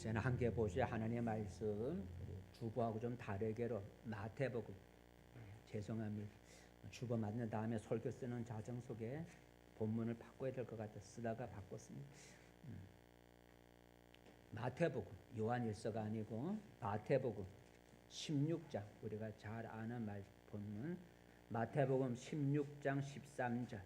시간 함께 보실 하나님의 말씀 주보하고 좀 다르게로 마태복음 죄송합니다. 주보 맞는 다음에 설교 쓰는 과정 속에 본문을 바꿔야 될 것 같아 쓰다가 바꿨습니다. 마태복음 요한일서가 아니고 마태복음 16장 우리가 잘 아는 본문 마태복음 16장 13절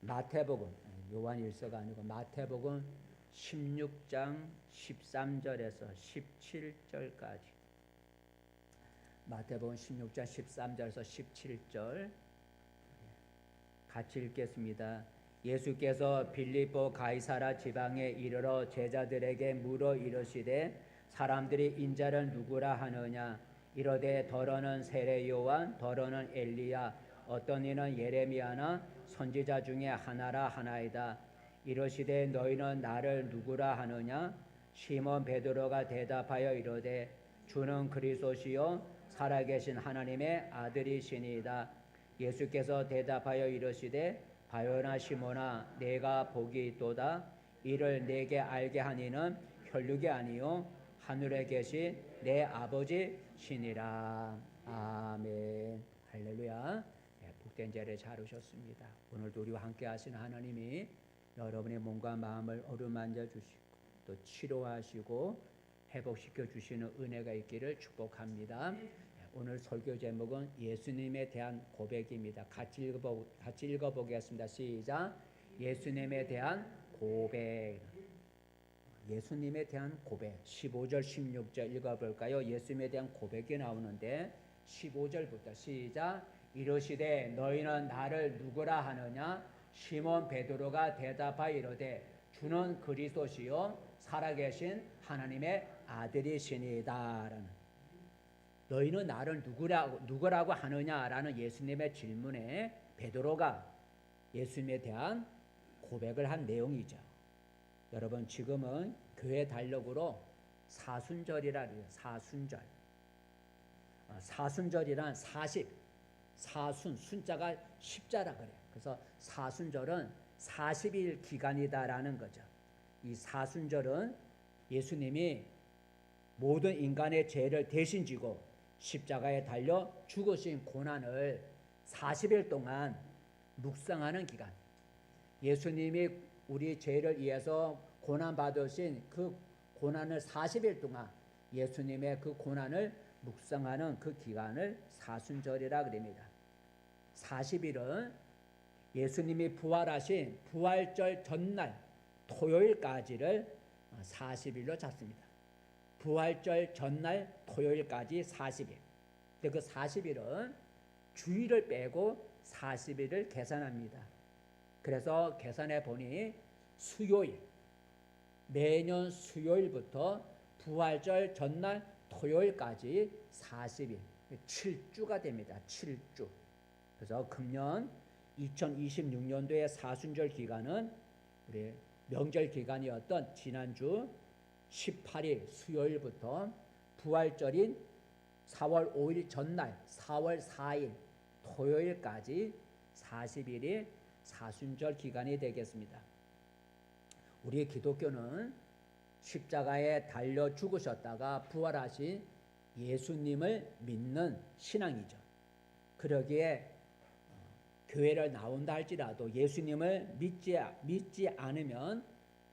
마태복음 요한일서가 아니고 마태복음 16장 13절에서 17절까지 마태복음 16장 13절에서 17절 같이 읽겠습니다. 예수께서 빌립보 가이사라 지방에 이르러 제자들에게 물어 이르시되 사람들이 인자를 누구라 하느냐 이르되 더러는 세례 요한 더러는 엘리야 어떤 이는 예레미야나 선지자 중에 하나라 하나이다. 이르시되 너희는 나를 누구라 하느냐 시몬 베드로가 대답하여 이르되 주는 그리스도시요 살아계신 하나님의 아들이시니이다. 예수께서 대답하여 이르시되 바요나 시몬아 내가 복이 있도다. 이를 내게 알게 하니는 혈육이 아니요 하늘에 계신 내 아버지시니라. 아멘. 할렐루야. 복된 자리에 잘 오셨습니다. 오늘도 우리와 함께 하시는 하나님이 여러분의 몸과 마음을 어루만져 주시고 또 치료하시고 회복시켜 주시는 은혜가 있기를 축복합니다. 오늘 설교 제목은 예수님에 대한 고백입니다. 같이 읽어보겠습니다. 시작. 예수님에 대한 고백. 예수님에 대한 고백. 15절 16절 읽어볼까요? 예수님에 대한 고백이 나오는데 15절부터 시작. 이르시되 너희는 나를 누구라 하느냐 시몬 베드로가 대답하여 이르되 주는 그리스도시요 살아계신 하나님의 아들이시니이다. 너희는 나를 누구라고 하느냐라는 예수님의 질문에 베드로가 예수님에 대한 고백을 한 내용이죠. 여러분 지금은 교회 달력으로 사순절이라 해요. 사순절. 사순절이란 40 순자가 십자라 그래요. 그래서 사순절은 40일 기간이다라는 거죠. 이 사순절은 예수님이 모든 인간의 죄를 대신 지고 십자가에 달려 죽으신 고난을 40일 동안 묵상하는 기간. 예수님이 우리 죄를 위해서 고난 받으신 그 고난을 40일 동안 예수님의 그 고난을 묵상하는 그 기간을 사순절이라 그럽니다. 40일은 예수님이 부활하신 부활절 전날 토요일까지를 40일로 잡습니다. 부활절 전날 토요일까지 40일. 근데 그 40일은 주일을 빼고 40일을 계산합니다. 그래서 계산해 보니 수요일, 매년 수요일부터 부활절 전날 토요일까지 40일, 7주가 됩니다. 7주. 그래서 금년 2026년도의 사순절 기간은 우리 명절 기간이었던 지난주 18일 수요일부터 부활절인 4월 5일 전날 4월 4일 토요일까지 40일이 사순절 기간이 되겠습니다. 우리 기독교는 십자가에 달려 죽으셨다가 부활하신 예수님을 믿는 신앙이죠. 그러기에 교회를 나온다 할지라도 예수님을 믿지 않으면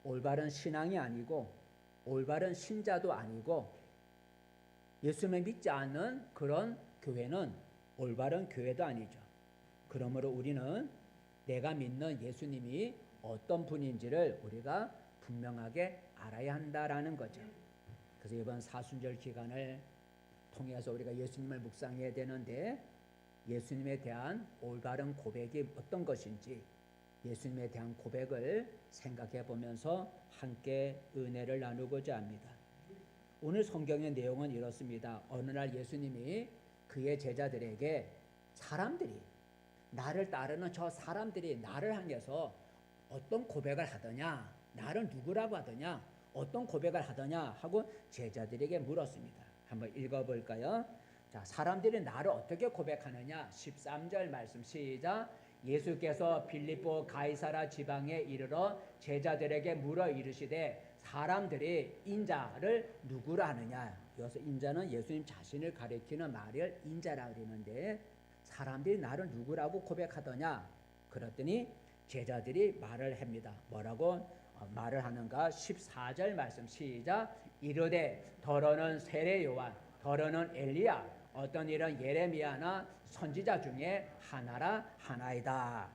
올바른 신앙이 아니고 올바른 신자도 아니고 예수님을 믿지 않는 그런 교회는 올바른 교회도 아니죠. 그러므로 우리는 내가 믿는 예수님이 어떤 분인지를 우리가 분명하게 알아야 한다라는 거죠. 그래서 이번 사순절 기간을 통해서 우리가 예수님을 묵상해야 되는데 예수님에 대한 올바른 고백이 어떤 것인지 예수님에 대한 고백을 생각해 보면서 함께 은혜를 나누고자 합니다. 오늘 성경의 내용은 이렇습니다. 어느 날 예수님이 그의 제자들에게 사람들이 나를 따르는 저 사람들이 나를 향해서 어떤 고백을 하더냐, 나를 누구라고 하더냐, 어떤 고백을 하더냐 하고 제자들에게 물었습니다. 한번 읽어볼까요? 자, 사람들이 나를 어떻게 고백하느냐 13절 말씀 시작. 예수께서 빌립보 가이사라 지방에 이르러 제자들에게 물어 이르시되 사람들이 인자를 누구라 하느냐. 여기서 인자는 예수님 자신을 가리키는 말을 인자라 그러는데 사람들이 나를 누구라고 고백하더냐. 그랬더니 제자들이 말을 합니다. 뭐라고 말을 하는가? 14절 말씀 시작. 이르되 더러는 세례 요한, 더러는 엘리야, 어떤 이런 예레미야나 선지자 중에 하나이다.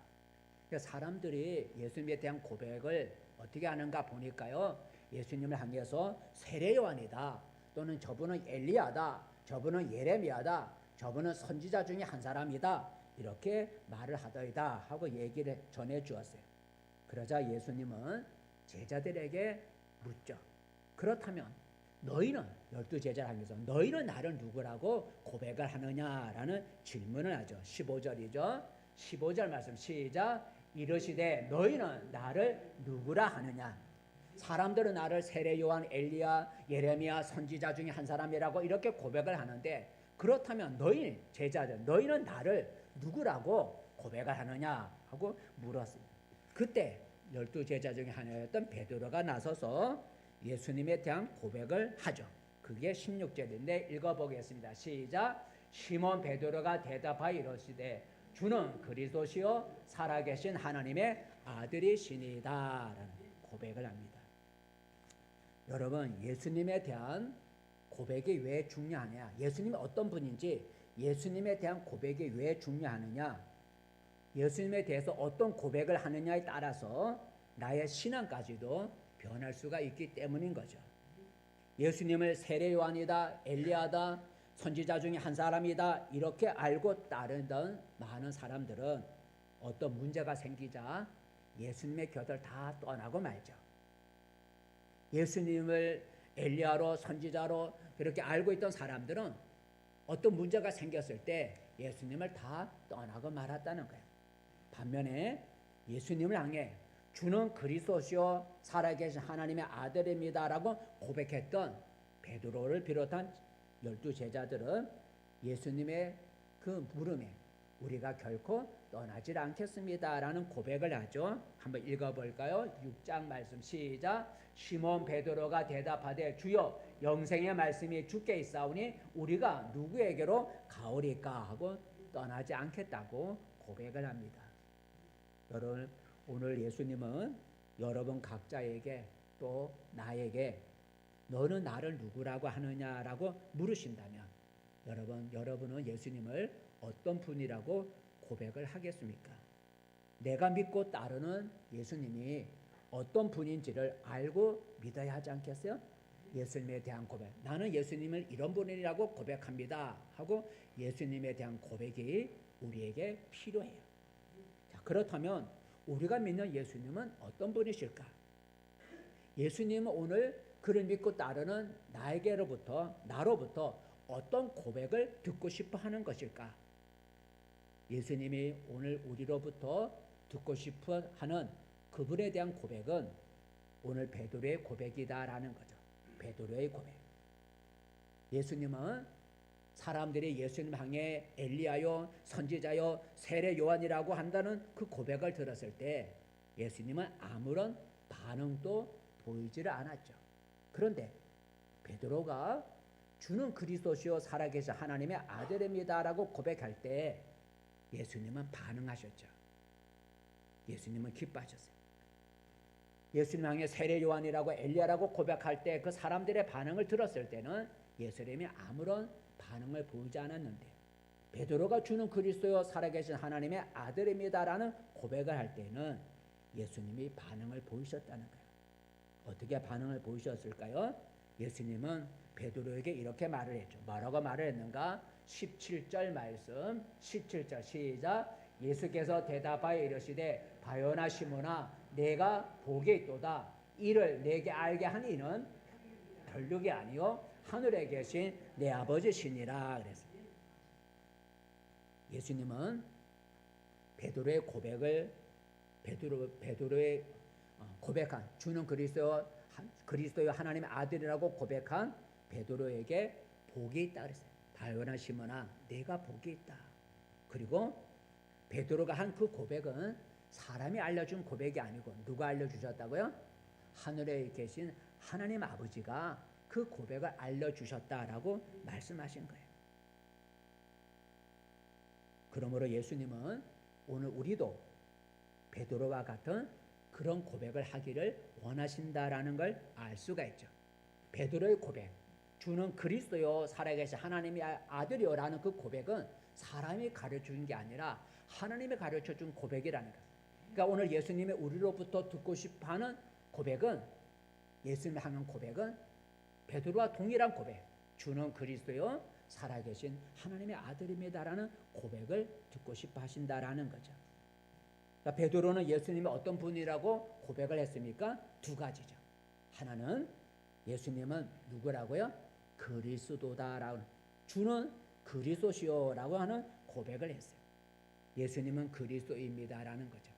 사람들이 예수님에 대한 고백을 어떻게 하는가 보니까요, 예수님을 향해서 세례 요한이다, 또는 저분은 엘리야다, 저분은 예레미야다, 저분은 선지자 중에 한 사람이다, 이렇게 말을 하더이다 하고 얘기를 전해 주었어요. 그러자 예수님은 제자들에게 묻죠. 그렇다면 너희는, 12제자를 향해서 너희는 나를 누구라고 고백을 하느냐라는 질문을 하죠. 15절이죠. 15절 말씀 시작. 이르시되 너희는 나를 누구라 하느냐. 사람들은 나를 세례 요한, 엘리야, 예레미야, 선지자 중에 한 사람이라고 이렇게 고백을 하는데, 그렇다면 너희 제자들, 너희는 나를 누구라고 고백을 하느냐 하고 물었습니다. 그때 12제자 중에 하나였던 베드로가 나서서 예수님에 대한 고백을 하죠. 그게 16절인데 읽어보겠습니다. 시작. 시몬 베드로가 대답하여 이르시되 주는 그리스도시요 살아계신 하나님의 아들이시니이다 라는 고백을 합니다. 여러분, 예수님에 대한 고백이 왜 중요하냐, 예수님이 어떤 분인지, 예수님에 대한 고백이 왜 중요하느냐, 예수님에 대해서 어떤 고백을 하느냐에 따라서 나의 신앙까지도 변할 수가 있기 때문인 거죠. 예수님을 세례 요한이다, 엘리야다, 선지자 중에 한 사람이다 이렇게 알고 따르던 많은 사람들은 어떤 문제가 생기자 예수님의 곁을 다 떠나고 말죠. 예수님을 엘리야로, 선지자로 그렇게 알고 있던 사람들은 어떤 문제가 생겼을 때 예수님을 다 떠나고 말았다는 거예요. 반면에 예수님을 향해 주는 그리스도시요 살아계신 하나님의 아들입니다라고 고백했던 베드로를 비롯한 12제자들은 예수님의 그 물음에 우리가 결코 떠나질 않겠습니다라는 고백을 하죠. 한번 읽어볼까요? 6장 말씀 시작. 시몬 베드로가 대답하되 주여 영생의 말씀이 주께 있사오니 우리가 누구에게로 가오리까 하고 떠나지 않겠다고 고백을 합니다. 여러분, 오늘 예수님은 여러분 각자에게 또 나에게 너는 나를 누구라고 하느냐라고 물으신다면 여러분은 예수님을 어떤 분이라고 고백을 하겠습니까? 내가 믿고 따르는 예수님이 어떤 분인지를 알고 믿어야 하지 않겠어요? 예수님에 대한 고백, 나는 예수님을 이런 분이라고 고백합니다 하고 예수님에 대한 고백이 우리에게 필요해요. 자, 그렇다면 우리가 믿는 예수님은 어떤 분이실까? 예수님은 오늘 그를 믿고 따르는 나로부터 어떤 고백을 듣고 싶어 하는 것일까? 예수님이 오늘 우리로부터 듣고 싶어 하는 그분에 대한 고백은 오늘 베드로의 고백이다라는 거죠. 베드로의 고백. 예수님은 사람들이 예수님 향해 엘리야요, 선지자요, 세례 요한이라고 한다는 그 고백을 들었을 때 예수님은 아무런 반응도 보이지를 않았죠. 그런데 베드로가 주는 그리스도시요 살아계신 하나님의 아들입니다라고 고백할 때 예수님은 반응하셨죠. 예수님은 기뻐하셨어요. 예수님 향해 세례 요한이라고 엘리야라고 고백할 때 그 사람들의 반응을 들었을 때는 예수님이 아무런 반응을 보이지 않았는데 베드로가 주는 그리스도요 살아계신 하나님의 아들입니다라는 고백을 할 때는 예수님이 반응을 보이셨다는 거예요. 어떻게 반응을 보이셨을까요? 예수님은 베드로에게 이렇게 말을 했죠. 뭐라고 말을 했는가? 17절 말씀, 17절 시작. 예수께서 대답하여 이르시되 바요나 시몬아 내가 복이 있도다. 이를 내게 알게 한 이는 별육이 아니요 하늘에 계신 내 아버지시니라 그랬어요. 예수님은 베드로의 고백한 주는 그리스도의 하나님의 아들이라고 고백한 베드로에게 복이 있다 그랬어요. 바요나 시몬아 내가 복이 있다. 그리고 베드로가 한 그 고백은 사람이 알려준 고백이 아니고 누가 알려주셨다고요? 하늘에 계신 하나님 아버지가 그 고백을 알려주셨다라고 말씀하신 거예요. 그러므로 예수님은 오늘 우리도 베드로와 같은 그런 고백을 하기를 원하신다라는 걸 알 수가 있죠. 베드로의 고백, 주는 그리스도요 살아계신 하나님의 아들이요라는 그 고백은 사람이 가르쳐준 게 아니라 하나님이 가르쳐준 고백이라는 거예요. 그러니까 오늘 예수님이 우리로부터 듣고 싶어하는 고백은, 예수님을 향한 고백은 베드로와 동일한 고백, 주는 그리스도요 살아계신 하나님의 아들입니다라는 고백을 듣고 싶어 하신다라는 거죠. 그러니까 베드로는 예수님이 어떤 분이라고 고백을 했습니까? 두 가지죠. 하나는 예수님은 누구라고요? 그리스도다라고, 주는 그리스도시오라고 하는 고백을 했어요. 예수님은 그리스도입니다라는 거죠.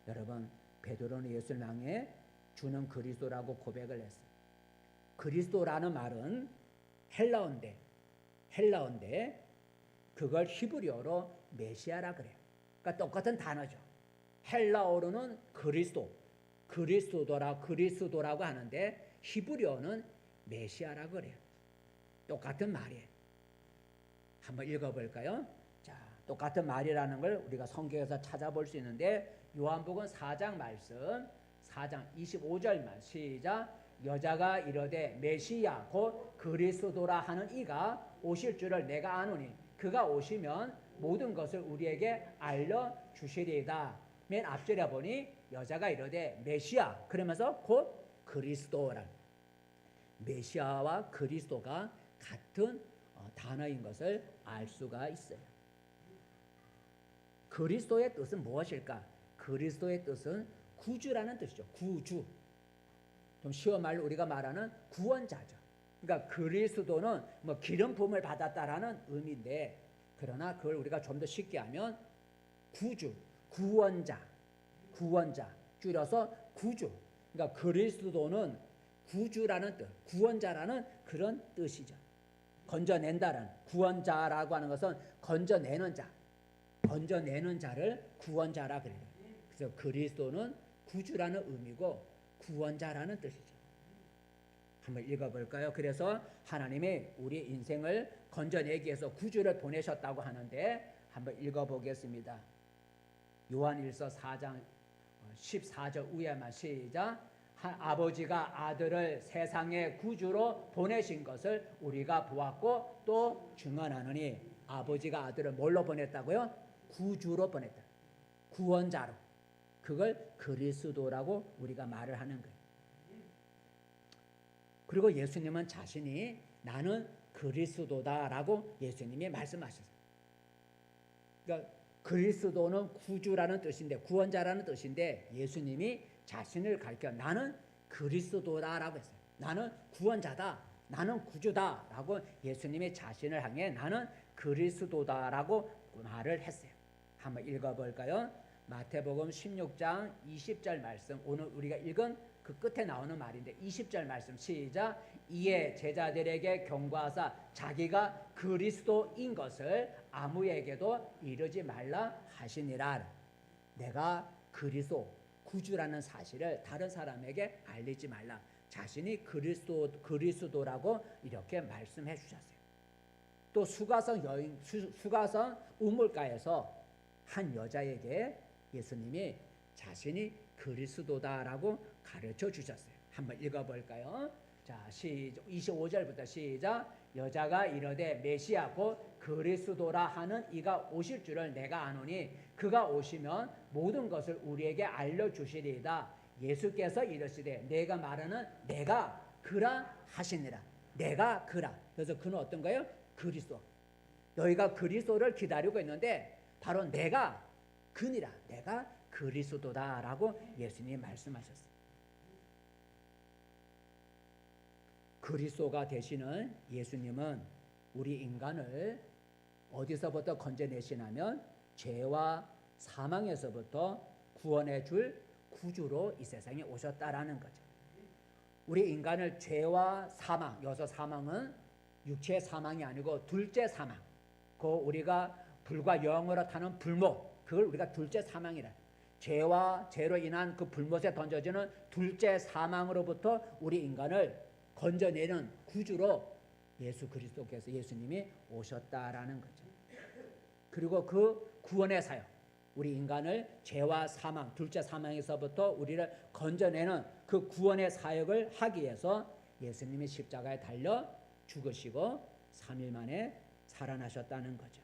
여러분, 베드로는 예수를 향해 주는 그리스도라고 고백을 했어요. 그리스도라는 말은 헬라어인데 그걸 히브리어로 메시아라 그래요. 그러니까 똑같은 단어죠. 헬라어로는 그리스도라고 하는데 히브리어는 메시아라 그래요. 똑같은 말이에요. 한번 읽어볼까요? 자, 똑같은 말이라는 걸 우리가 성경에서 찾아볼 수 있는데, 요한복음 4장 말씀 4장 25절만 시작. 여자가 이르되 메시야 곧 그리스도라 하는 이가 오실 줄을 내가 아노니 그가 오시면 모든 것을 우리에게 알려주시리이다. 맨 앞절에 보니 여자가 이르되 메시아 그러면서 곧 그리스도라, 메시아와 그리스도가 같은 단어인 것을 알 수가 있어요. 그리스도의 뜻은 무엇일까? 그리스도의 뜻은 구주라는 뜻이죠. 구주. 좀 쉬운 말로 우리가 말하는 구원자죠. 그러니까 그리스도는 뭐 기름 부음을 받았다라는 의미인데, 그러나 그걸 우리가 좀 더 쉽게 하면 구주, 구원자 줄여서 구주. 그러니까 그리스도는 구주라는 뜻, 구원자라는 그런 뜻이죠. 건져낸다라는, 구원자라고 하는 것은 건져내는 자를 구원자라 그래요. 그래서 그리스도는 구주라는 의미고 구원자라는 뜻이죠. 한번 읽어볼까요? 그래서 하나님이 우리 인생을 건져내기 위해서 구주를 보내셨다고 하는데, 한번 읽어보겠습니다. 요한일서 4장 14절 위에만 시작. 아버지가 아들을 세상의 구주로 보내신 것을 우리가 보았고 또 증언하느니, 아버지가 아들을 뭘로 보냈다고요? 구주로 보냈다. 구원자로. 그걸 그리스도라고 우리가 말을 하는 거예요. 그리고 예수님은 자신이 나는 그리스도다라고 예수님이 말씀하셨어요. 그러니까 그리스도는 구주라는 뜻인데, 구원자라는 뜻인데, 예수님이 자신을 가리켜 나는 그리스도다라고 했어요. 나는 구원자다, 나는 구주다라고 예수님이 자신을 향해 나는 그리스도다라고 말을 했어요. 한번 읽어볼까요? 마태복음 16장 20절 말씀, 오늘 우리가 읽은 그 끝에 나오는 말인데 20절 말씀 시작. 이에 제자들에게 경고하사 자기가 그리스도인 것을 아무에게도 이르지 말라 하시니라. 내가 그리스도 구주라는 사실을 다른 사람에게 알리지 말라. 자신이 그리스도라고 이렇게 말씀해 주셨어요. 또 수가성 우물가에서 한 여자에게 예수님이 자신이 그리스도다라고 가르쳐 주셨어요. 한번 읽어볼까요? 자, 25절부터 시작. 여자가 이르되 메시아 곧 그리스도라 하는 이가 오실 줄을 내가 아노니 그가 오시면 모든 것을 우리에게 알려주시리이다. 예수께서 이르시되 내가 말하는 내가 그라 하시니라. 내가 그라. 그래서 그는 어떤 거예요? 그리스도. 너희가 그리스도를 기다리고 있는데 바로 내가 그니라. 내가 그리스도다라고 예수님이 말씀하셨어요. 그리스도가 되시는 예수님은 우리 인간을 어디서부터 건져내시냐면 죄와 사망에서부터 구원해 줄 구주로 이 세상에 오셨다라는 거죠. 우리 인간을 죄와 사망, 여기서 사망은 육체의 사망이 아니고 둘째 사망, 그 우리가 불과 영으로 타는 불목, 그걸 우리가 둘째 사망이라. 죄와 죄로 인한 그 불못에 던져지는 둘째 사망으로부터 우리 인간을 건져내는 구주로 예수 그리스도께서 예수님이 오셨다라는 거죠. 그리고 그 구원의 사역, 우리 인간을 죄와 사망, 둘째 사망에서부터 우리를 건져내는 그 구원의 사역을 하기 위해서 예수님이 십자가에 달려 죽으시고 3일 만에 살아나셨다는 거죠.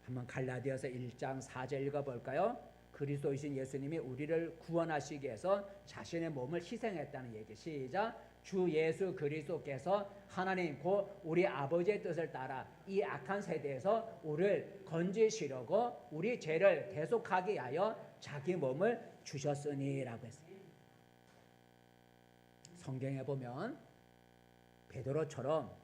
한번 갈라디아서 1장 4절 읽어볼까요? 그리스도이신 예수님이 우리를 구원하시기 위해서 자신의 몸을 희생했다는 얘기. 시작. 주 예수 그리스도께서 하나님 곧 우리 아버지의 뜻을 따라 이 악한 세대에서 우리를 건지시려고 우리 죄를 대속하기 위하여 자기 몸을 주셨으니라고 했어요. 성경에 보면 베드로처럼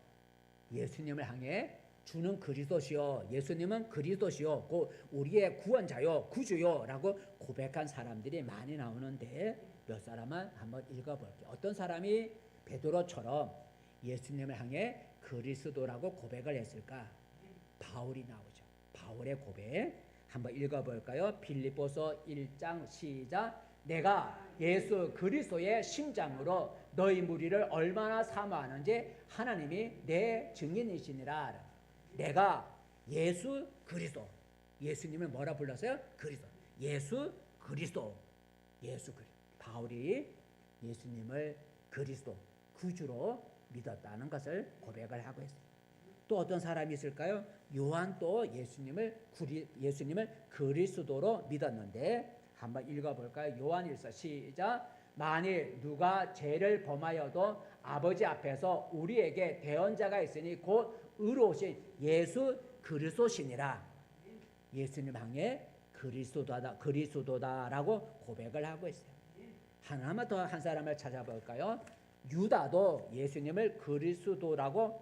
예수님을 향해 주는 그리스도시요, 예수님은 그리스도시요, 곧 우리의 구원자요, 구주요 라고 고백한 사람들이 많이 나오는데 몇 사람만 한번 읽어볼게요. 어떤 사람이 베드로처럼 예수님을 향해 그리스도라고 고백을 했을까? 바울이 나오죠. 바울의 고백 한번 읽어볼까요? 빌립보서 1장 시작. 내가 예수 그리스도의 심장으로 너희 무리를 얼마나 사모하는지 하나님이 내 증인이시니라. 내가 예수 그리스도, 예수님을 뭐라 불렀어요? 그리스도. 예수 그리스도. 예수 그리스도. 바울이 예수님을 그리스도, 구주로 믿었다는 것을 고백을 하고 있어요. 또 어떤 사람이 있을까요? 요한도 예수님을 그리스도로 믿었는데 한번 읽어볼까요? 요한일서 시작. 만일 누가 죄를 범하여도 아버지 앞에서 우리에게 대언자가 있으니 곧 의로우신 예수 그리스도시니라. 예수님 향해 그리스도다라고 고백을 하고 있어요. 하나만 더 한 사람을 찾아볼까요? 유다도 예수님을 그리스도라고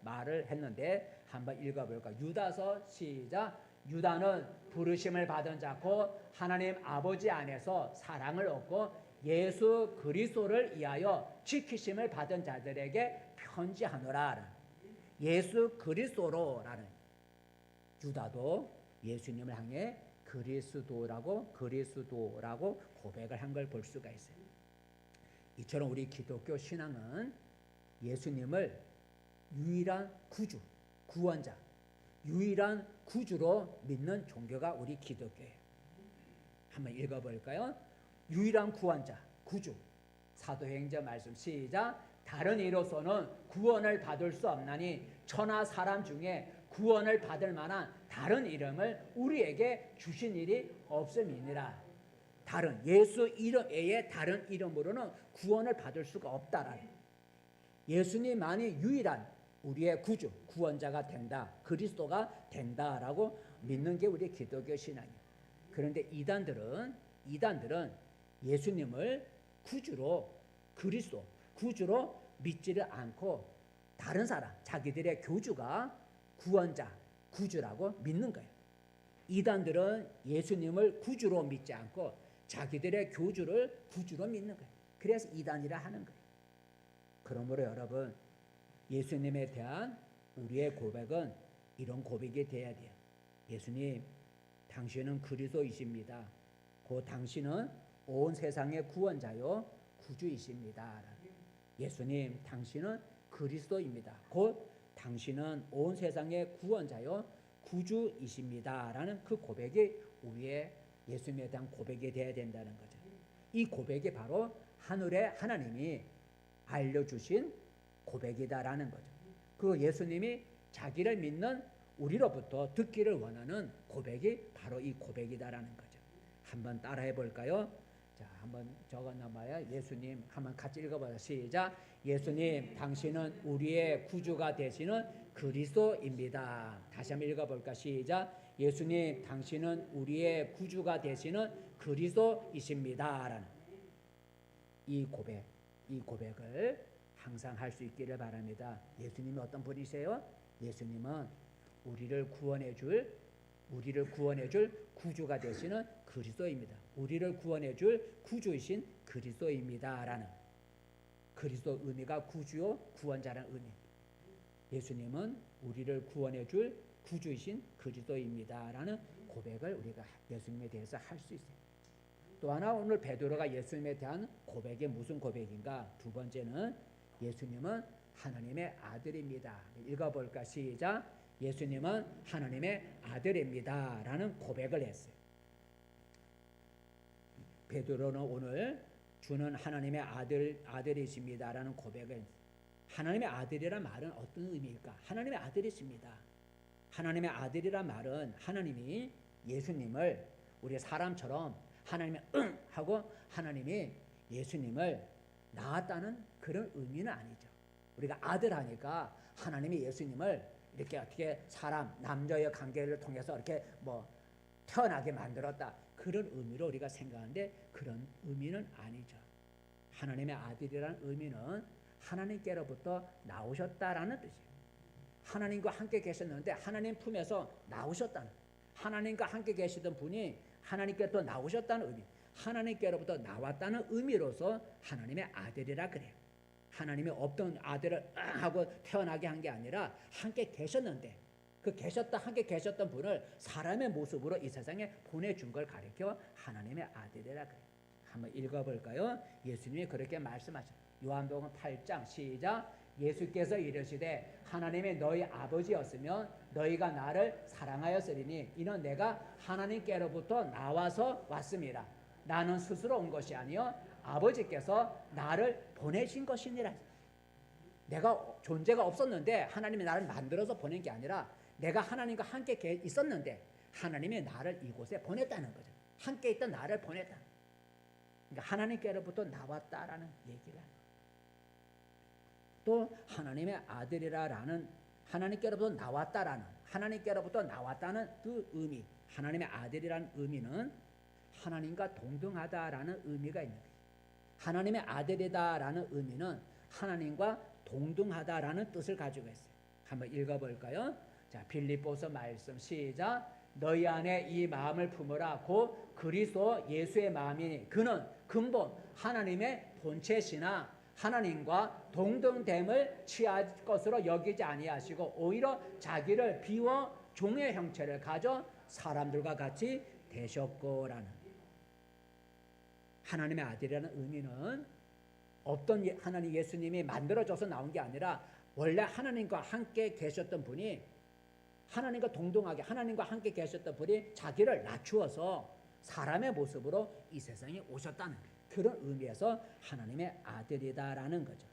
말을 했는데 한번 읽어볼까요? 유다서 시작. 유다는 부르심을 받은 자고 하나님 아버지 안에서 사랑을 얻고 예수 그리스도를 위하여 지키심을 받은 자들에게 편지하노라. 예수 그리스도로라는, 유다도 예수님을 향해 그리스도라고 고백을 한 걸 볼 수가 있어요. 이처럼 우리 기독교 신앙은 예수님을 유일한 구주, 구원자, 유일한 구주로 믿는 종교가 우리 기독교예요. 한번 읽어볼까요? 유일한 구원자, 구주. 사도행전 말씀 시작. 다른 이로서는 구원을 받을 수 없나니 천하 사람 중에 구원을 받을 만한 다른 이름을 우리에게 주신 일이 없음이니라. 다른 예수 이름 외에 다른 이름으로는 구원을 받을 수가 없다라는, 예수님만이 유일한 우리의 구주, 구원자가 된다, 그리스도가 된다라고 믿는 게 우리 기독교 신앙이에요. 그런데 이단들은 예수님을 구주로, 그리스도, 구주로 믿지를 않고 다른 사람, 자기들의 교주가 구원자, 구주라고 믿는 거예요. 이단들은 예수님을 구주로 믿지 않고 자기들의 교주를 구주로 믿는 거예요. 그래서 이단이라 하는 거예요. 그러므로 여러분, 예수님에 대한 우리의 고백은 이런 고백이 돼야 돼요. 예수님, 당신은 그리스도이십니다. 곧 당신은 온 세상의 구원자요 구주이십니다. 예수님, 당신은 그리스도입니다. 곧 당신은 온 세상의 구원자요 구주이십니다. 라는 그 고백이 우리의 예수님에 대한 고백이 되어야 된다는 거죠. 이 고백이 바로 하늘의 하나님이 알려주신 고백이다라는 거죠. 그 예수님이 자기를 믿는 우리로부터 듣기를 원하는 고백이 바로 이 고백이다라는 거죠. 한번 따라해 볼까요? 자, 한번 적어 놔봐요. 예수님, 한번 같이 읽어봐요. 시작. 예수님, 당신은 우리의 구주가 되시는 그리스도입니다. 다시 한번 읽어볼까? 시작. 예수님, 당신은 우리의 구주가 되시는 그리스도이십니다. 라는 이 고백을 항상 할 수 있기를 바랍니다. 예수님이 어떤 분이세요? 예수님은 우리를 구원해 줄 구주가 되시는 그리스도입니다. 우리를 구원해 줄 구주이신 그리스도입니다라는, 그리스도 의미가 구주요 구원자라는 의미. 예수님은 우리를 구원해 줄 구주이신 그리스도입니다라는 고백을 우리가 예수님에 대해서 할 수 있어요. 또 하나 오늘 베드로가 예수님에 대한 고백이 무슨 고백인가? 두 번째는 예수님은 하나님의 아들입니다. 읽어볼까? 시작. 예수님은 하나님의 아들입니다 라는 고백을 했어요. 베드로는 오늘 주는 하나님의 아들이십니다 라는 고백을 했어요. 하나님의 아들이란 말은 어떤 의미일까? 하나님의 아들이십니다. 하나님의 아들이란 말은 하나님이 예수님을 우리 사람처럼 하나님의 하고 하나님이 예수님을 낳았다는 그런 의미는 아니죠. 우리가 아들 하니까 하나님이 예수님을 이렇게 어떻게 사람 남녀의 관계를 통해서 이렇게 뭐 태어나게 만들었다 그런 의미로 우리가 생각하는데 그런 의미는 아니죠. 하나님의 아들이라는 의미는 하나님께로부터 나오셨다라는 뜻이에요. 하나님과 함께 계셨는데 하나님 품에서 나오셨다는, 하나님과 함께 계시던 분이 하나님께 또 나오셨다는 의미, 하나님께로부터 나왔다는 의미로서 하나님의 아들이라 그래요. 하나님이 없던 아들을 하고 태어나게 한 게 아니라 함께 계셨는데 그 함께 계셨던 분을 사람의 모습으로 이 세상에 보내준 걸 가리켜 하나님의 아들이라 그래요. 한번 읽어볼까요? 예수님이 그렇게 말씀하셨어요. 요한복음 8장 시작. 예수께서 이르시되 하나님이 너희 아버지였으면 너희가 나를 사랑하였으리니 이는 내가 하나님께로부터 나와서 왔습니다. 나는 스스로 온 것이 아니요 아버지께서 나를 보내신 것이니라. 내가 존재가 없었는데 하나님이 나를 만들어서 보낸 게 아니라 내가 하나님과 함께 있었는데 하나님이 나를 이곳에 보냈다는 거죠. 함께 있던 나를 보냈다. 그러니까 하나님께로부터 나왔다라는 얘기를 하는 거예요. 또 하나님의 아들이라는 하나님께로부터 나왔다라는 하나님께로부터 나왔다는 그 의미, 하나님의 아들이라는 의미는 하나님과 동등하다라는 의미가 있는 거예요. 하나님의 아들이다라는 의미는 하나님과 동등하다라는 뜻을 가지고 있어요. 한번 읽어볼까요? 자, 빌립보서 말씀 시작. 너희 안에 이 마음을 품으라. 곧 그리스도 예수의 마음이니 그는 근본 하나님의 본체시나 하나님과 동등됨을 취할 것으로 여기지 아니하시고 오히려 자기를 비워 종의 형체를 가져 사람들과 같이 되셨고라는, 하나님의 아들이라는 의미는 없던 하나님 예수님이 만들어져서 나온 게 아니라 원래 하나님과 함께 계셨던 분이, 하나님과 동등하게 하나님과 함께 계셨던 분이 자기를 낮추어서 사람의 모습으로 이 세상에 오셨다는 그런 의미에서 하나님의 아들이다라는 거죠.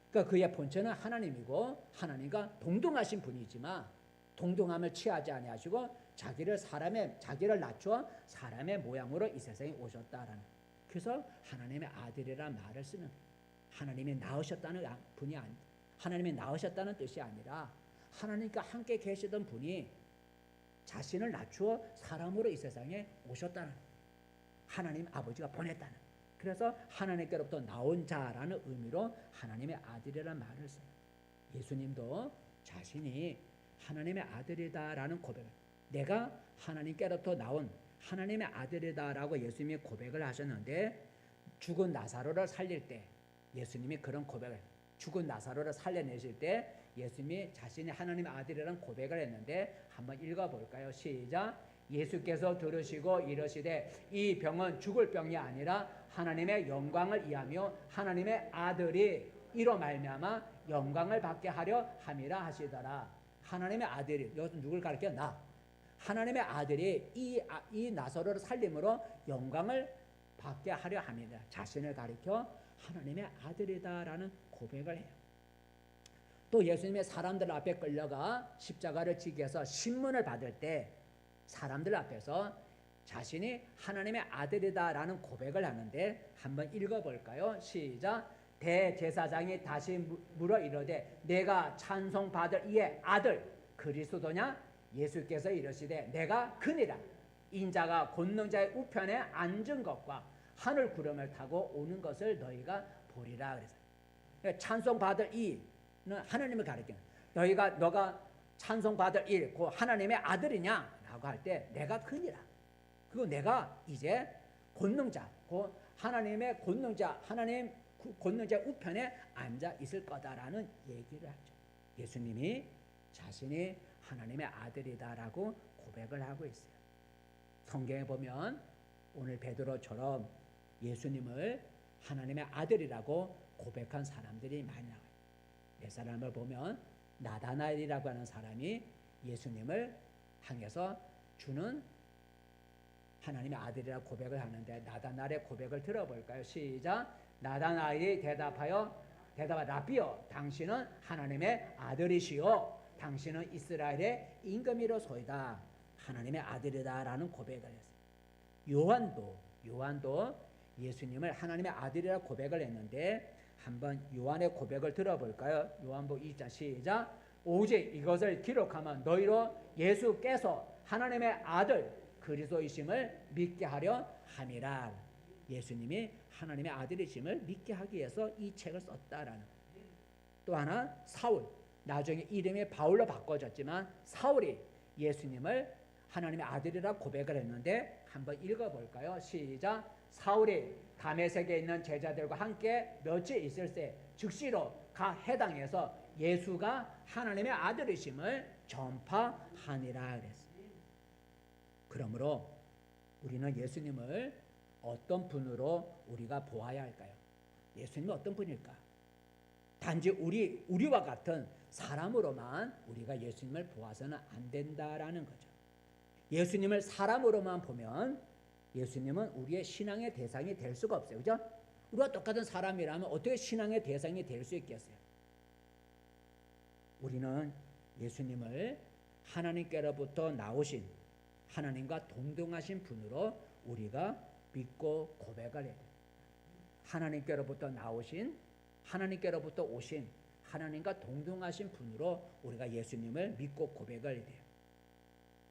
그러니까 그의 본체는 하나님이고 하나님과 동등하신 분이지만 동등함을 취하지 아니하시고 자기를 낮추어 사람의 모양으로 이 세상에 오셨다라는. 그래서 하나님의 아들이라는 말을 쓰는, 하나님이 낳으셨다는 분이 하나님이 낳으셨다는 뜻이 아니라 하나님과 함께 계시던 분이 자신을 낮추어 사람으로 이 세상에 오셨다는, 하나님 아버지가 보냈다는, 그래서 하나님께로부터 나온 자라는 의미로 하나님의 아들이라는 말을 써요. 예수님도 자신이 하나님의 아들이다라는 고백을, 내가 하나님께로부터 나온 하나님의 아들이다라고 예수님이 고백을 하셨는데, 죽은 나사로를 살릴 때 예수님이 그런 고백을, 죽은 나사로를 살려내실 때 예수님이 자신이 하나님의 아들이라는 고백을 했는데 한번 읽어볼까요? 시작. 예수께서 들으시고 이르시되 이 병은 죽을 병이 아니라 하나님의 영광을 위하며 하나님의 아들이 이로 말미암아 영광을 받게 하려 함이라 하시더라. 하나님의 아들이, 여기서 누굴 가리켜? 나. 하나님의 아들이 이 나사로를 살림으로 영광을 받게 하려 함이다. 자신을 가리켜 하나님의 아들이다라는 고백을 해요. 또 예수님의 사람들 앞에 끌려가 십자가를 지게 해서 신문을 받을 때 사람들 앞에서 자신이 하나님의 아들이다라는 고백을 하는데 한번 읽어볼까요? 시작. 대제사장이 다시 물어 이르되 내가 찬송받을 이의 아들 그리스도냐? 예수께서 이르시되 내가 그니라. 인자가 권능자의 우편에 앉은 것과 하늘 구름을 타고 오는 것을 너희가 보리라. 그래서 찬송받을 이는 하나님을 가리키는, 너가 찬송받을 일, 그 하나님의 아들이냐? 라고 할 때 내가 그니라. 그리고 내가 이제 권능자, 그 하나님의 권능자, 하나님 권능자 우편에 앉아 있을 거다라는 얘기를 하죠. 예수님이 자신이 하나님의 아들이다라고 고백을 하고 있어요. 성경에 보면 오늘 베드로처럼 예수님을 하나님의 아들이라고 고백한 사람들이 많이 나와요. 몇 사람을 보면 나다나엘이라고 하는 사람이 예수님을 향해서 주는 하나님의 아들이라고 고백을 하는데 나다나엘의 고백을 들어볼까요? 시작. 나다나엘이 대답하여 라비여, 당신은 하나님의 아들이시요 당신은 이스라엘의 임금이로소이다. 하나님의 아들이다라는 고백을 했어요. 요한도 예수님을 하나님의 아들이라고 고백을 했는데 한번 요한의 고백을 들어볼까요? 요한복음 2장 시작. 오직 이것을 기록하면 너희로 예수께서 하나님의 아들 그리스도이심을 믿게 하려 함이라. 예수님이 하나님의 아들이심을 믿게 하기 위해서 이 책을 썼다라는. 또 하나 사울, 나중에 이름이 바울로 바꿔졌지만 사울이 예수님을 하나님의 아들이라 고백을 했는데 한번 읽어볼까요? 시작. 사울이 다메섹에 있는 제자들과 함께 며칠 있을 때 즉시로 각 해당에서 예수가 하나님의 아들이심을 전파하니라 그랬어요. 그러므로 우리는 예수님을 어떤 분으로 우리가 보아야 할까요? 예수님이 어떤 분일까? 단지 우리와 같은 사람으로만 우리가 예수님을 보아서는 안 된다라는 거죠. 예수님을 사람으로만 보면 예수님은 우리의 신앙의 대상이 될 수가 없어요. 그죠? 우리가 똑같은 사람이라면 어떻게 신앙의 대상이 될 수 있겠어요? 우리는 예수님을 하나님께로부터 나오신 하나님과 동등하신 분으로 우리가 믿고 고백을 해야 돼요. 하나님께로부터 나오신 하나님께로부터 오신 하나님과 동등하신 분으로 우리가 예수님을 믿고 고백을 해야 돼요.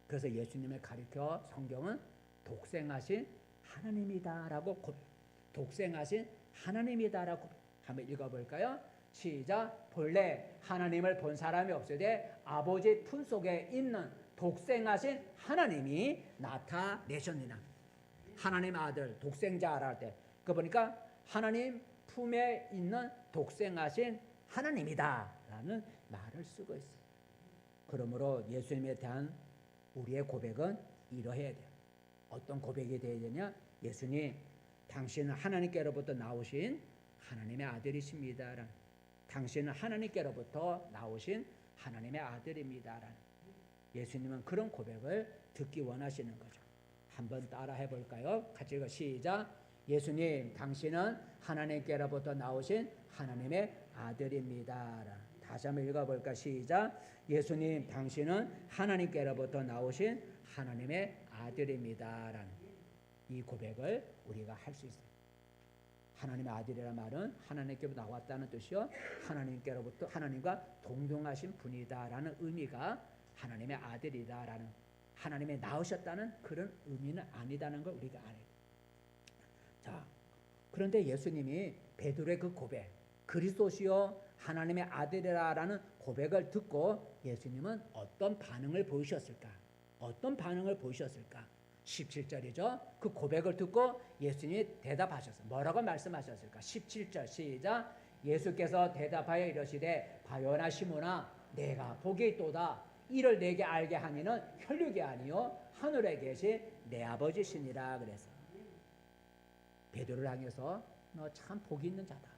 그래서 예수님을 가리켜 성경은 독생하신 하나님이다라고 독생하신 하나님이다라고 한번 읽어볼까요? 시작. 본래 하나님을 본 사람이 없으되 아버지 품속에 있는 독생하신 하나님이 나타내셨느니라. 하나님 아들 독생자라 할 때 그 보니까 하나님 품에 있는 독생하신 하나님이다 라는 말을 쓰고 있어요. 그러므로 예수님에 대한 우리의 고백은 이러해야 돼요. 어떤 고백이 되어야 되냐? 예수님, 당신은 하나님께로부터 나오신 하나님의 아들이십니다. 당신은 하나님께로부터 나오신 하나님의 아들입니다. 예수님은 그런 고백을 듣기 원하시는 거죠. 한번 따라 해볼까요? 같이 읽어 시작. 예수님, 당신은 하나님께로부터 나오신 하나님의 아들입니다. 다시 한번 읽어볼까? 시작. 예수님, 당신은 하나님께로부터 나오신 하나님의 아들입니다. 이 고백을 우리가 할 수 있어요. 하나님의 아들이라는 말은 하나님께로부터 나왔다는 뜻이요, 하나님께로부터 하나님과 동등하신 분이다라는 의미가 하나님의 아들이다라는, 하나님의 낳으셨다는 그런 의미는 아니다는 걸 우리가 알아야 돼요. 자, 그런데 예수님이 베드로의 그 고백, 그리스도시요 하나님의 아들이라는 고백을 듣고 예수님은 어떤 반응을 보이셨을까? 어떤 반응을 보이셨을까? 17절이죠. 그 고백을 듣고 예수님이 대답하셨어요. 뭐라고 말씀하셨을까? 17절 시작. 예수께서 대답하여 이르시되 바요나 시몬아, 내가 복이 있도다. 이를 내게 알게 하니는 혈육이 아니요 하늘에 계신 내 아버지시니라 그랬어요. 베드로를 향해서 너 참 복이 있는 자다,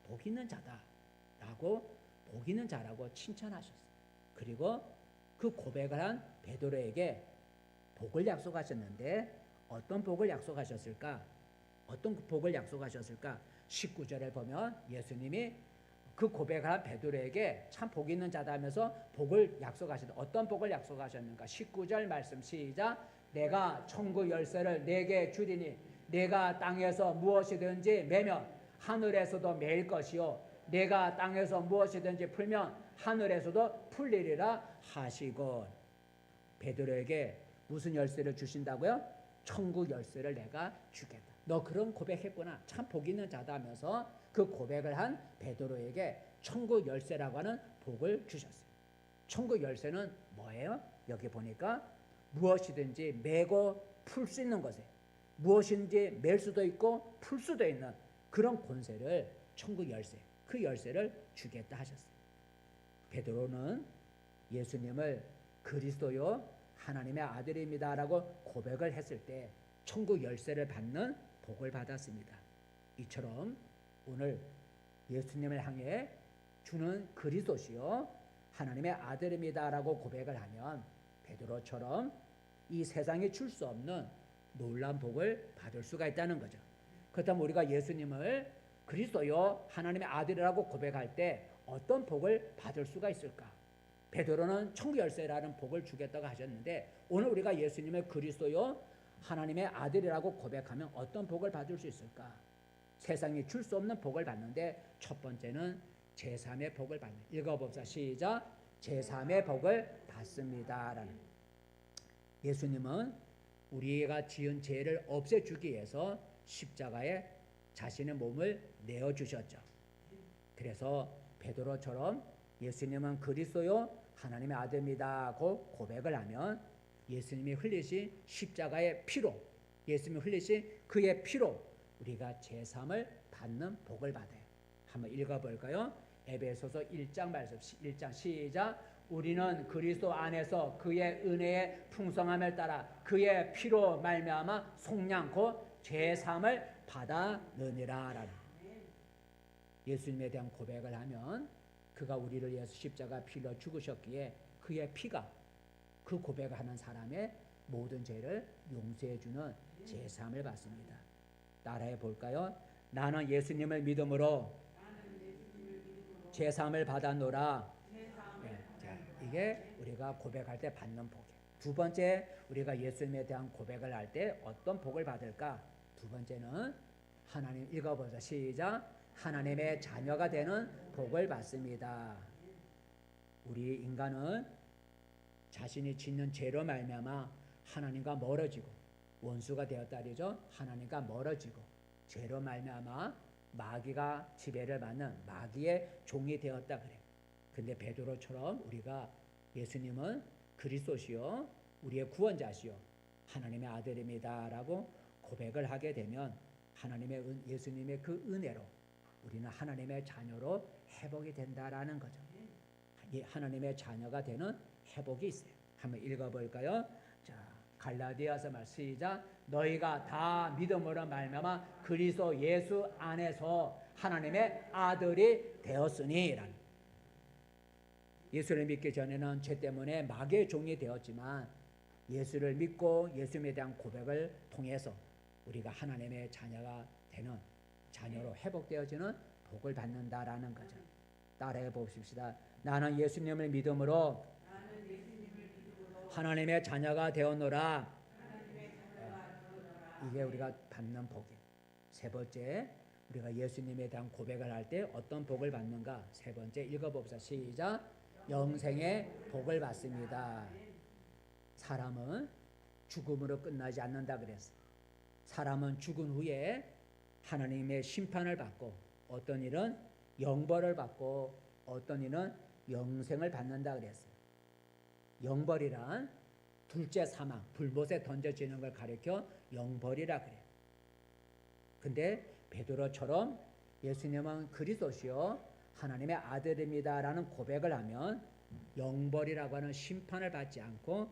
복이 있는 자다 라고, 복이 있는 자라고 칭찬하셨어요. 그리고 그 고백을 한 베드로에게 복을 약속하셨는데 어떤 복을 약속하셨을까? 어떤 복을 약속하셨을까? 19절에 보면 예수님이 그 고백을 한 베드로에게 참 복이 있는 자다 하면서 복을 약속하셨는데 어떤 복을 약속하셨는가? 19절 말씀 시작. 내가 천국 열쇠를 내게 주리니 내가 땅에서 무엇이든지 매면 하늘에서도 매일 것이요 내가 땅에서 무엇이든지 풀면 하늘에서도 풀리리라 하시고, 베드로에게 무슨 열쇠를 주신다고요? 천국 열쇠를 내가 주겠다. 너 그런 고백했구나, 참 복 있는 자다 하면서 그 고백을 한 베드로에게 천국 열쇠라고 하는 복을 주셨어요. 천국 열쇠는 뭐예요? 여기 보니까 무엇이든지 매고 풀 수 있는 것에, 무엇인지 맬 수도 있고 풀 수도 있는 그런 권세를, 천국 열쇠, 그 열쇠를 주겠다 하셨어요. 베드로는 예수님을 그리스도요 하나님의 아들입니다라고 고백을 했을 때 천국 열쇠를 받는 복을 받았습니다. 이처럼 오늘 예수님을 향해 주는 그리스도시요 하나님의 아들입니다라고 고백을 하면 베드로처럼 이 세상에 줄 수 없는 놀라운 복을 받을 수가 있다는 거죠. 그렇다면 우리가 예수님을 그리스도요 하나님의 아들이라고 고백할 때 어떤 복을 받을 수가 있을까? 베드로는 천국 열쇠라는 복을 주겠다고 하셨는데 오늘 우리가 예수님을 그리스도요 하나님의 아들이라고 고백하면 어떤 복을 받을 수 있을까? 세상이 줄 수 없는 복을 받는데 첫 번째는 제3의 복을 받는. 읽어봅시다. 시작. 제3의 복을 받습니다라는. 예수님은 우리가 지은 죄를 없애주기 위해서 십자가에 자신의 몸을 내어주셨죠. 그래서 베드로처럼 예수님은 그리스도요 하나님의 아들입니다고 고백을 하면 예수님이 흘리신 십자가의 피로, 예수님이 흘리신 그의 피로 우리가 제3을 받는 복을 받아요. 한번 읽어볼까요? 에베소서 1장 말씀 1장 시작. 우리는 그리스도 안에서 그의 은혜의 풍성함을 따라 그의 피로 말미암아 속량코 제3을 받아느니라. 예수님에 대한 고백을 하면 그가 우리를 위해서 십자가 피로 죽으셨기에 그의 피가 그 고백을 하는 사람의 모든 죄를 용서해 주는 제3을 받습니다. 따라해 볼까요? 나는 예수님을 믿음으로 제3을 받았노라. 네, 자, 이게 우리가 고백할 때 받는 복이에요. 두 번째, 우리가 예수님에 대한 고백을 할 때 어떤 복을 받을까? 두 번째는 하나님, 읽어보자. 시작. 하나님의 자녀가 되는 복을 받습니다. 우리 인간은 자신이 짓는 죄로 말미암아 하나님과 멀어지고 원수가 되었다 그러죠. 하나님과 멀어지고 죄로 말미암아 마귀가 지배를 받는 마귀의 종이 되었다 그래. 근데 베드로처럼 우리가 예수님은 그리스도시요 우리의 구원자시요 하나님의 아들입니다라고 고백을 하게 되면 하나님의 예수님의 그 은혜로 우리는 하나님의 자녀로 회복이 된다라는 거죠. 하나님의 자녀가 되는 회복이 있어요. 한번 읽어볼까요? 자, 갈라디아서 말 시작. 너희가 다 믿음으로 말미암아 그리스도 예수 안에서 하나님의 아들이 되었으니라는. 예수를 믿기 전에는 죄 때문에 마귀의 종이 되었지만 예수를 믿고 예수님에 대한 고백을 통해서 우리가 하나님의 자녀가 되는 자녀로 회복되어지는 복을 받는다라는 거죠. 따라해 보십시다. 나는 예수님을 믿음으로 하나님의 자녀가 되었노라. 이게 우리가 받는 복이에요. 세 번째, 우리가 예수님에 대한 고백을 할 때 어떤 복을 받는가? 세 번째 읽어봅시다. 시작. 영생의 복을 받습니다. 사람은 죽음으로 끝나지 않는다 그랬어. 사람은 죽은 후에 하나님의 심판을 받고 어떤 일은 영벌을 받고 어떤 일은 영생을 받는다 그랬어요. 영벌이란 둘째 사망, 불못에 던져지는 걸 가리켜 영벌이라 그래요. 근데 베드로처럼 예수님은 그리스도시요 하나님의 아들입니다라는 고백을 하면 영벌이라고 하는 심판을 받지 않고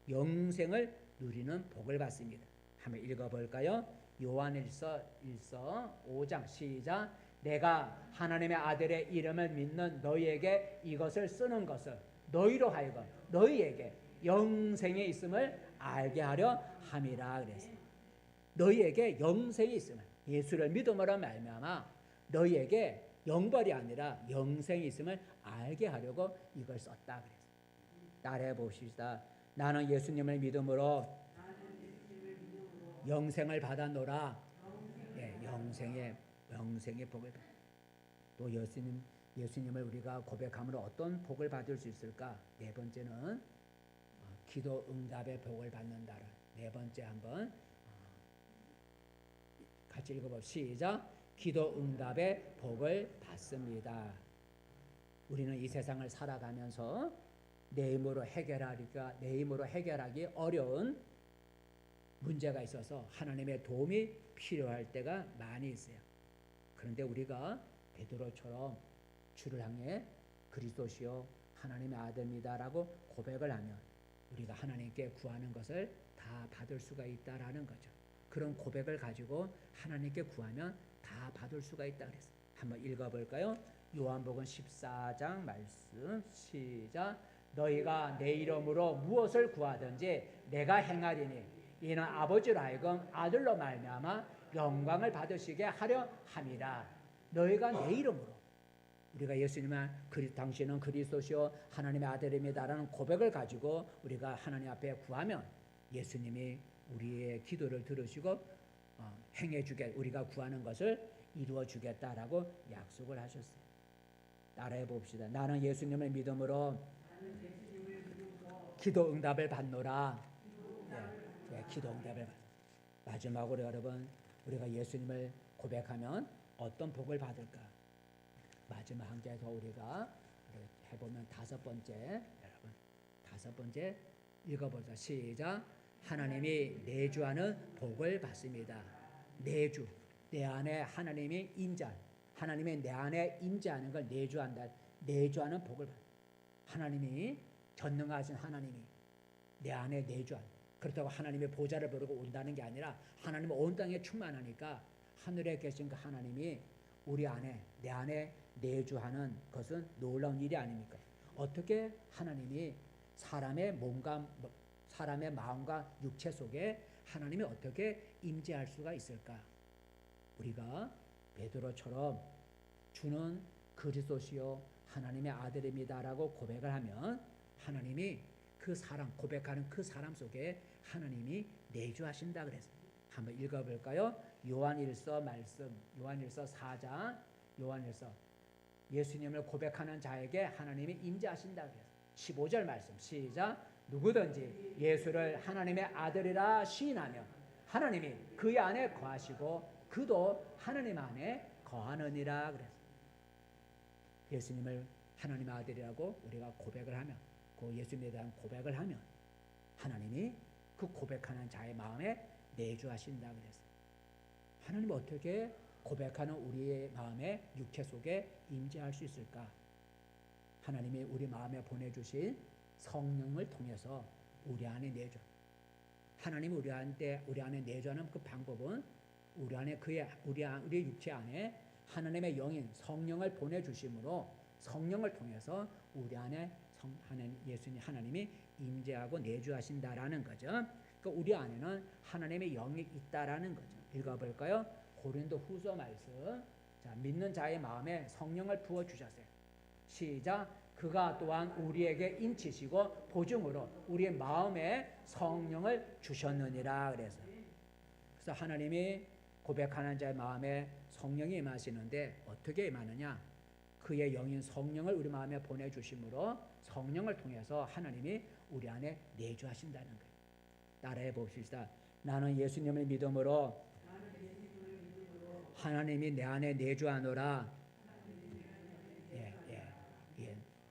영생을 누리는 복을 받습니다. 한번 읽어볼까요? 요한일서 5장 시작. 내가 하나님의 아들의 이름을 믿는 너희에게 이것을 쓰는 것을 너희로 하여금 너희에게 영생이 있음을 알게 하려 함이라 그랬어요. 너희에게 영생이 있음을, 예수를 믿음으로 말미암아 너희에게 영벌이 아니라 영생이 있음을 알게 하려고 이걸 썼다 그랬어요. 따라해 봅시다. 나는 예수님을 믿음으로 영생을 받았노라. 네, 영생의 복을 받. 또 예수님을 우리가 고백함으로 어떤 복을 받을 수 있을까? 네 번째는 기도 응답의 복을 받는다라. 네 번째 한번 같이 읽어봅시다. 시작. 기도 응답의 복을 받습니다. 우리는 이 세상을 살아가면서 내 힘으로 해결하기 어려운 문제가 있어서 하나님의 도움이 필요할 때가 많이 있어요. 그런데 우리가 베드로처럼 주를 향해 그리스도시요 하나님의 아들입니다라고 고백을 하면 우리가 하나님께 구하는 것을 다 받을 수가 있다라는 거죠. 그런 고백을 가지고 하나님께 구하면 다 받을 수가 있다 그랬어요. 한번 읽어볼까요? 요한복음 14장 말씀 시작. 너희가 내 이름으로 무엇을 구하든지 내가 행하리니 이는 아버지로 하여금 아들로 말미암아 영광을 받으시게 하려 함이라. 너희가 내 이름으로, 우리가 예수님은 당신은 그리스도시요 하나님의 아들입니다라는 고백을 가지고 우리가 하나님 앞에 구하면 예수님이 우리의 기도를 들으시고 행해주게, 우리가 구하는 것을 이루어주겠다라고 약속을 하셨어요. 따라해 봅시다. 나는 예수님을 믿음으로 기도 응답을 받노라. 기도 응답을 받. 마지막으로 여러분, 우리가 예수님을 고백하면 어떤 복을 받을까? 마지막 한 개 더 우리가 해보면 다섯 번째, 여러분 다섯 번째 읽어보자. 시작. 하나님이 내주하는 복을 받습니다. 내주, 내 안에 하나님이 임재, 하나님이 내 안에 임재하는 걸 내주한다. 내주하는 복을 받. 하나님이 전능하신 하나님이 내 안에 내주한. 그렇다고 하나님의 보좌를 부르고 온다는 게 아니라 하나님은 온 땅에 충만하니까 하늘에 계신 그 하나님이 우리 안에, 내 안에 내주하는 것은 놀라운 일이 아닙니까? 어떻게 하나님이 사람의 몸과 사람의 마음과 육체 속에 하나님이 어떻게 임재할 수가 있을까? 우리가 베드로처럼 주는 그리스도시요 하나님의 아들입니다라고 고백을 하면 하나님이 그 사람, 고백하는 그 사람 속에 하나님이 내주하신다 그랬어요. 한번 읽어볼까요? 요한일서 말씀, 요한일서 4장, 요한일서 예수님을 고백하는 자에게 하나님이 임재하신다 그랬어요. 15절 말씀 시작. 누구든지 예수를 하나님의 아들이라 시인하면 하나님이 그의 안에 거하시고 그도 하나님 안에 거하느니라 그랬어요. 예수님을 하나님의 아들이라고 우리가 고백을 하면, 그 예수님에 대한 고백을 하면 하나님이 그 고백하는 자의 마음에 내주하신다 그랬어요. 하나님 어떻게 고백하는 우리의 마음에 육체 속에 임재할 수 있을까? 하나님이 우리 마음에 보내주신 성령을 통해서 우리 안에 내주. 하나님이 우리 안에 내주하는 그 방법은 우리 안에 우리 육체 안에 하나님의 영인 성령을 보내주심으로 성령을 통해서 우리 안에 예수님 하나님이 임재하고 내주하신다라는 거죠. 그러니까 우리 안에는 하나님의 영이 있다라는 거죠. 읽어볼까요? 고린도후서 말씀. 자, 믿는 자의 마음에 성령을 부어 주셨어요. 시작. 그가 또한 우리에게 인치시고 보증으로 우리의 마음에 성령을 주셨느니라 그래서. 그래서 하나님이 고백하는 자의 마음에 성령이 임하시는데 어떻게 임하느냐? 그의 영인 성령을 우리 마음에 보내주심으로 성령을 통해서 하나님이 우리 안에 내주하신다는 거예요. 따라해 봅시다. 나는 예수님을 믿음으로 하나님이 내 안에 내주하노라.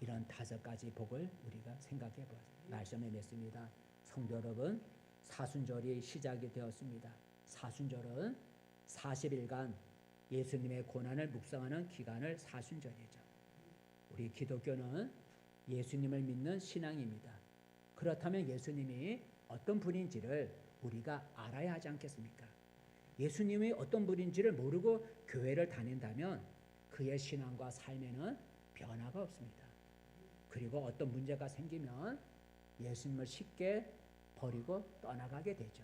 이런 다섯 가지 복을 우리가 생각해 보았습니다. 말씀에 맺습니다. 성도 여러분, 사순절이 시작이 되었습니다. 사순절은 40일간 예수님의 고난을 묵상하는 기간을 사순절이죠. 우리 기독교는 예수님을 믿는 신앙입니다. 그렇다면 예수님이 어떤 분인지를 우리가 알아야 하지 않겠습니까? 예수님이 어떤 분인지를 모르고 교회를 다닌다면 그의 신앙과 삶에는 변화가 없습니다. 그리고 어떤 문제가 생기면 예수님을 쉽게 버리고 떠나가게 되죠.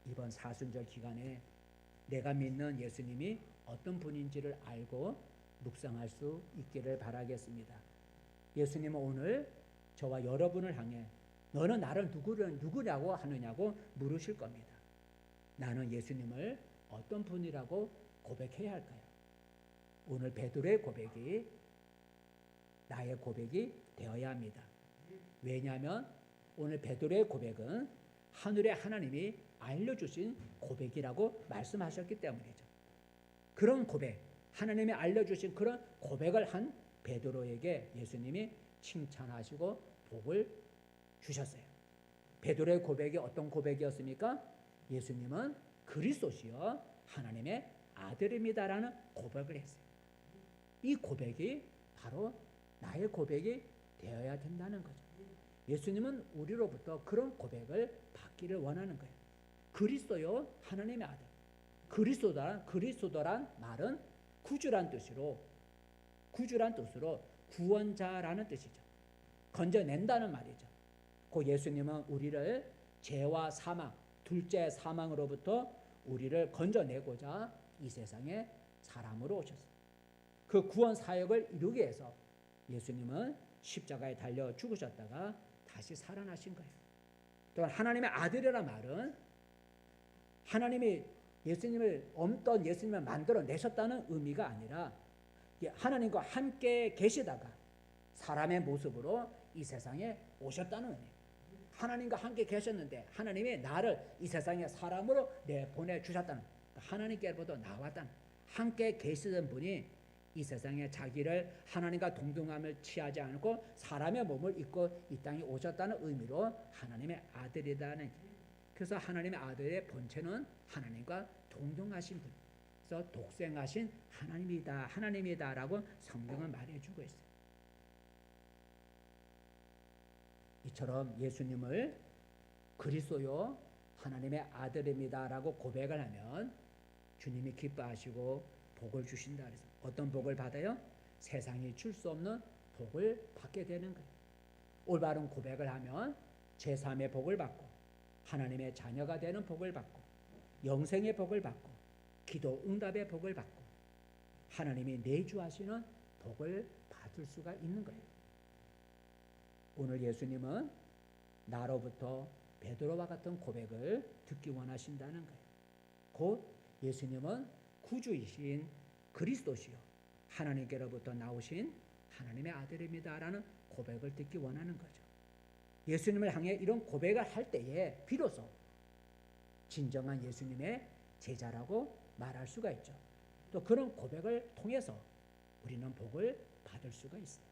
이번 사순절 기간에 내가 믿는 예수님이 어떤 분인지를 알고 묵상할 수 있기를 바라겠습니다. 예수님은 오늘 저와 여러분을 향해 너는 나를 누구라고 하느냐고 물으실 겁니다. 나는 예수님을 어떤 분이라고 고백해야 할까요? 오늘 베드로의 고백이 나의 고백이 되어야 합니다. 왜냐하면 오늘 베드로의 고백은 하늘의 하나님이 알려주신 고백이라고 말씀하셨기 때문이죠. 그런 고백, 하나님이 알려주신 그런 고백을 한 베드로에게 예수님이 칭찬하시고 복을 주셨어요. 베드로의 고백이 어떤 고백이었습니까? 예수님은 그리스도시요 하나님의 아들입니다라는 고백을 했어요. 이 고백이 바로 나의 고백이 되어야 된다는 거죠. 예수님은 우리로부터 그런 고백을 받기를 원하는 거예요. 그리스도요 하나님의 아들. 그리스도란 말은 구주란 뜻으로 구원자라는 뜻이죠. 건져낸다는 말이죠. 그 예수님은 우리를 죄와 사망, 둘째 사망으로부터 우리를 건져내고자 이 세상에 사람으로 오셨어요. 그 구원 사역을 이루기 위해서 예수님은 십자가에 달려 죽으셨다가 다시 살아나신 거예요. 또한 하나님의 아들이라는 말은 하나님이 어떤 예수님을 만들어내셨다는 의미가 아니라 하나님과 함께 계시다가 사람의 모습으로 이 세상에 오셨다는 의미예요. 하나님과 함께 계셨는데 하나님이 나를 이 세상에 사람으로 내보내주셨다는, 하나님께로부터 나왔다는, 함께 계시던 분이 이 세상에 자기를 하나님과 동등함을 취하지 않고 사람의 몸을 입고 이 땅에 오셨다는 의미로 하나님의 아들이라는. 그래서 하나님의 아들의 본체는 하나님과 동등하신 분, 그래서 독생하신 하나님이다라고 성경은 말해주고 있어요. 이처럼 예수님을 그리스도요 하나님의 아들입니다라고 고백을 하면 주님이 기뻐하시고 복을 주신다 그래서 어떤 복을 받아요? 세상이 줄 수 없는 복을 받게 되는 거예요. 올바른 고백을 하면 제3의 복을 받고 하나님의 자녀가 되는 복을 받고 영생의 복을 받고 기도 응답의 복을 받고 하나님이 내주하시는 복을 받을 수가 있는 거예요. 오늘 예수님은 나로부터 베드로와 같은 고백을 듣기 원하신다는 거예요. 곧 예수님은 구주이신 그리스도시요 하나님께로부터 나오신 하나님의 아들입니다라는 고백을 듣기 원하는 거죠. 예수님을 향해 이런 고백을 할 때에 비로소 진정한 예수님의 제자라고 말할 수가 있죠. 또 그런 고백을 통해서 우리는 복을 받을 수가 있어요.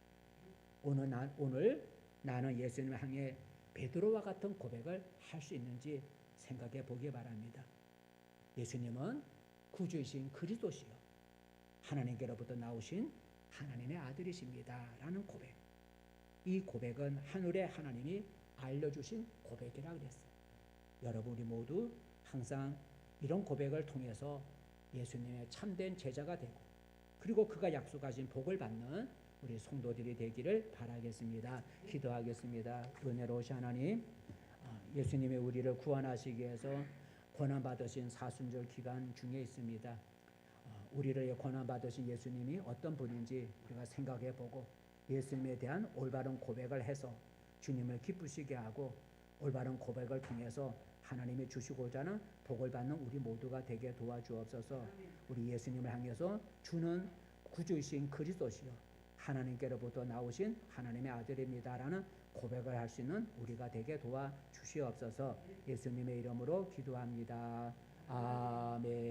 오늘 나는 예수님을 향해 베드로와 같은 고백을 할 수 있는지 생각해 보기 바랍니다. 예수님은 구주이신 그리스도시요 하나님께로부터 나오신 하나님의 아들이십니다 라는 고백. 이 고백은 하늘의 하나님이 알려주신 고백이라고 그랬어요. 여러분 우리 모두 항상 이런 고백을 통해서 예수님의 참된 제자가 되고 그리고 그가 약속하신 복을 받는 우리 성도들이 되기를 바라겠습니다. 기도하겠습니다. 은혜로우신 하나님, 예수님이 우리를 구원하시기 위해서 고난받으신 사순절 기간 중에 있습니다. 우리를 고난받으신 예수님이 어떤 분인지 우리가 생각해보고 예수님에 대한 올바른 고백을 해서 주님을 기쁘시게 하고 올바른 고백을 통해서 하나님이 주시고자 하는 복을 받는 우리 모두가 되게 도와주옵소서. 우리 예수님을 향해서 주는 구주이신 그리스도시요 하나님께로부터 나오신 하나님의 아들입니다라는 고백을 할 수 있는 우리가 되게 도와주시옵소서. 예수님의 이름으로 기도합니다. 아멘.